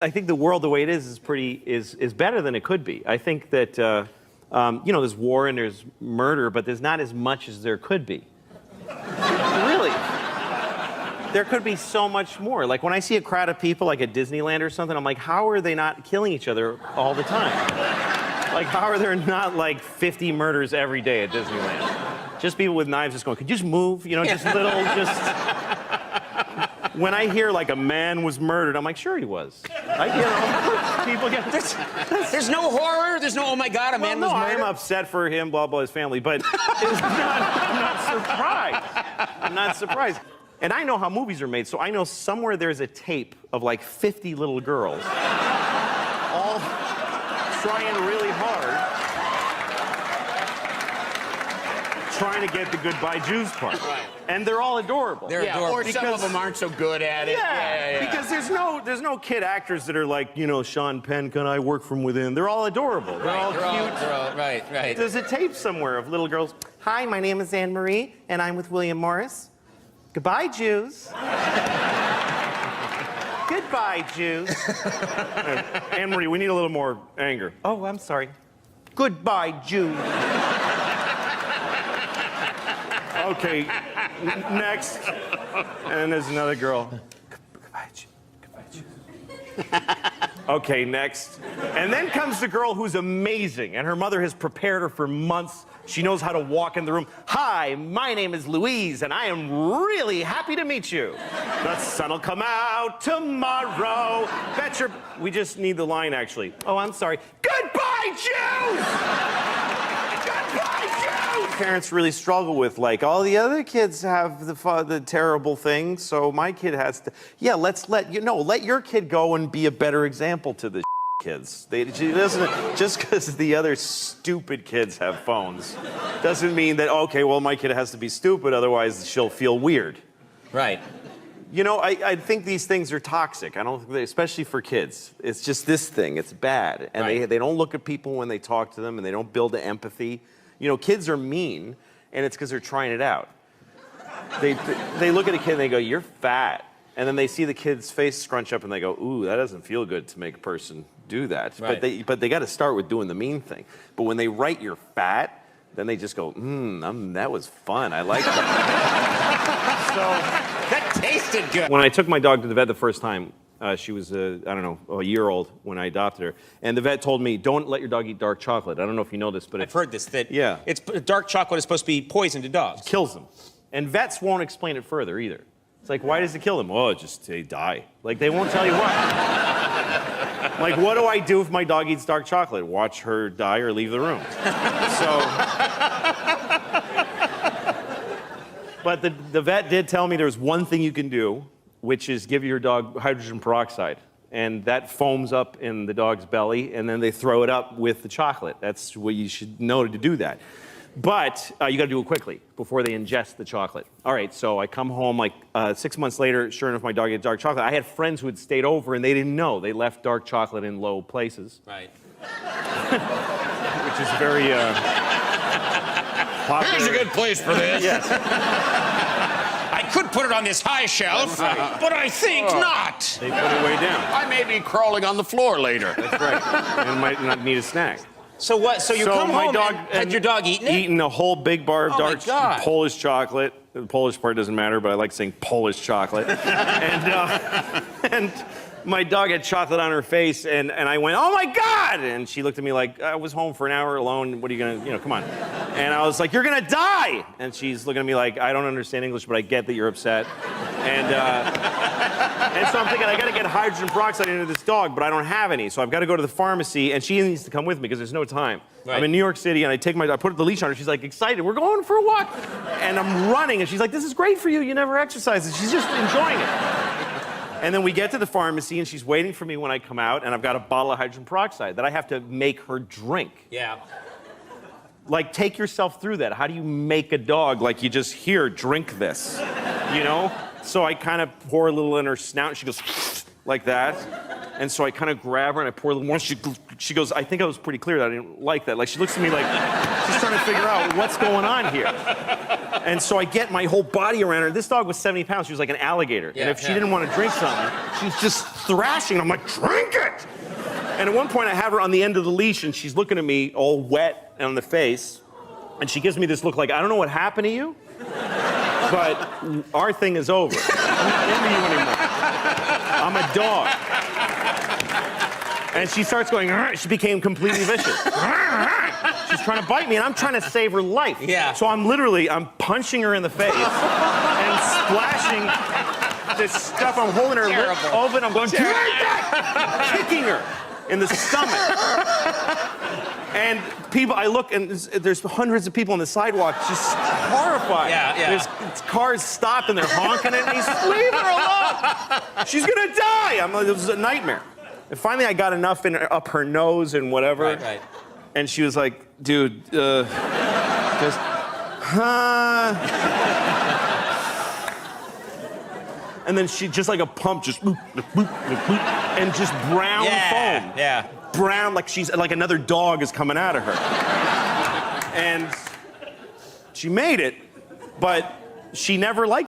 I think the world the way it is better than it could be. I think that there's war and there's murder, but there's not as much as there could be. Really. There could be so much more. Like when I see a crowd of people like at Disneyland or something, I'm like, how are they not killing each other all the time? Like how are there not like 50 murders every day at Disneyland? Just people with knives just going, could you just move? You know, just little, just... When I hear like a man was murdered, I'm like, sure he was. People get... There's no horror? There's no, oh my God, a man was murdered? I'm upset for him, blah, blah, his family, but I'm not surprised. I'm not surprised. And I know how movies are made, so I know somewhere there's a tape of like 50 little girls all trying really hard, trying to get the goodbye Jews part. Right. And they're all adorable. They're adorable. Or some of them aren't so good at it. Yeah, because there's no kid actors that are like, you know, Sean Penn, can I work from within? They're all adorable. They're all cute. Right. There's a tape somewhere of little girls. Hi, my name is Anne Marie, and I'm with William Morris. Goodbye, Jews. Goodbye, Jews. Anne Marie, we need a little more anger. Oh, I'm sorry. Goodbye, Jews. Okay, next. And there's another girl. Goodbye, Jews. Goodbye, Jews. Okay, next. And then comes the girl who's amazing, and her mother has prepared her for months. She knows how to walk in the room. Hi, my name is Louise, and I am really happy to meet you. The sun will come out tomorrow. We just need the line, actually. Oh, I'm sorry. Goodbye, Jews! Goodbye, Jews! Parents really struggle with, like, all the other kids have the terrible things, so my kid has to... Yeah, let your kid go and be a better example to the kids. Just because the other stupid kids have phones doesn't mean that, okay, well, my kid has to be stupid, otherwise she'll feel weird. Right. You know, I think these things are toxic. I don't, especially for kids. It's just this thing. It's bad. And they don't look at people when they talk to them, and they don't build the empathy. You know, kids are mean, and it's because they're trying it out. They look at a kid and they go, you're fat. And then they see the kid's face scrunch up and they go, ooh, that doesn't feel good to make a person do that. Right. But they got to start with doing the mean thing. But when they write you're fat, then they just go, that was fun. I like that. So that tasted good. When I took my dog to the vet the first time, she was, a year old when I adopted her. And the vet told me, don't let your dog eat dark chocolate. I don't know if you know this, but I've heard this, that yeah. Dark chocolate is supposed to be poison to dogs. It kills them. And vets won't explain it further either. It's like, why does it kill them? Oh, they die. Like, they won't tell you why. Like, what do I do if my dog eats dark chocolate? Watch her die or leave the room. But the vet did tell me there's one thing you can do, which is give your dog hydrogen peroxide. And that foams up in the dog's belly, and then they throw it up with the chocolate. That's what you should know to do that. But you got to do it quickly before they ingest the chocolate. All right, so I come home like 6 months later. Sure enough, my dog ate dark chocolate. I had friends who had stayed over and they didn't know. They left dark chocolate in low places. Right. Which is very popular. Here's a good place for this. Yes. I could put it on this high shelf, but I think not. They put it way down. I may be crawling on the floor later. That's right. And might not need a snack. So what? So you come home and had your dog eaten it? Eating a whole big bar of dark Polish chocolate. The Polish part doesn't matter, but I like saying Polish chocolate. And my dog had chocolate on her face, and I went, oh my God! And she looked at me like, I was home for an hour alone. What are you gonna, come on. And I was like, you're gonna die! And she's looking at me like, I don't understand English, but I get that you're upset. And so I'm thinking, I gotta get hydrogen peroxide into this dog, but I don't have any. So I've gotta go to the pharmacy, and she needs to come with me because there's no time. Right. I'm in New York City, and I put the leash on her. She's like, excited, we're going for a walk. And I'm running, and she's like, this is great for you. You never exercise. And she's just enjoying it. And then we get to the pharmacy, and she's waiting for me when I come out, and I've got a bottle of hydrogen peroxide that I have to make her drink. Yeah. Like, take yourself through that. How do you make a dog like you just, here, drink this, you know? So I kind of pour a little in her snout, and she goes like that. And so I kind of grab her, and I pour a little more. She goes, I think I was pretty clear that I didn't like that. Like, she looks at me like she's trying to figure out what's going on here. And so I get my whole body around her. This dog was 70 pounds. She was like an alligator. Yeah, and if she didn't want to drink something, she was just thrashing. I'm like, drink it! And at one point, I have her on the end of the leash, and she's looking at me all wet on the face. And she gives me this look like, I don't know what happened to you, but our thing is over. I'm not into you anymore. I'm a dog. And she starts going, she became completely vicious. She's trying to bite me, and I'm trying to save her life. Yeah. So I'm punching her in the face and splashing this stuff. I'm holding her lip open. I'm going, kicking her in the stomach. And people, I look, and there's hundreds of people on the sidewalk just horrified. Yeah. There's cars stop, and they're honking at me. Leave her alone. She's gonna die. It was a nightmare. And finally, I got enough up her nose and whatever. Right. And she was like, dude, just, And then she, just like a pump, just, and just brown foam. Yeah. Brown, like she's, like another dog is coming out of her. And she made it, but she never liked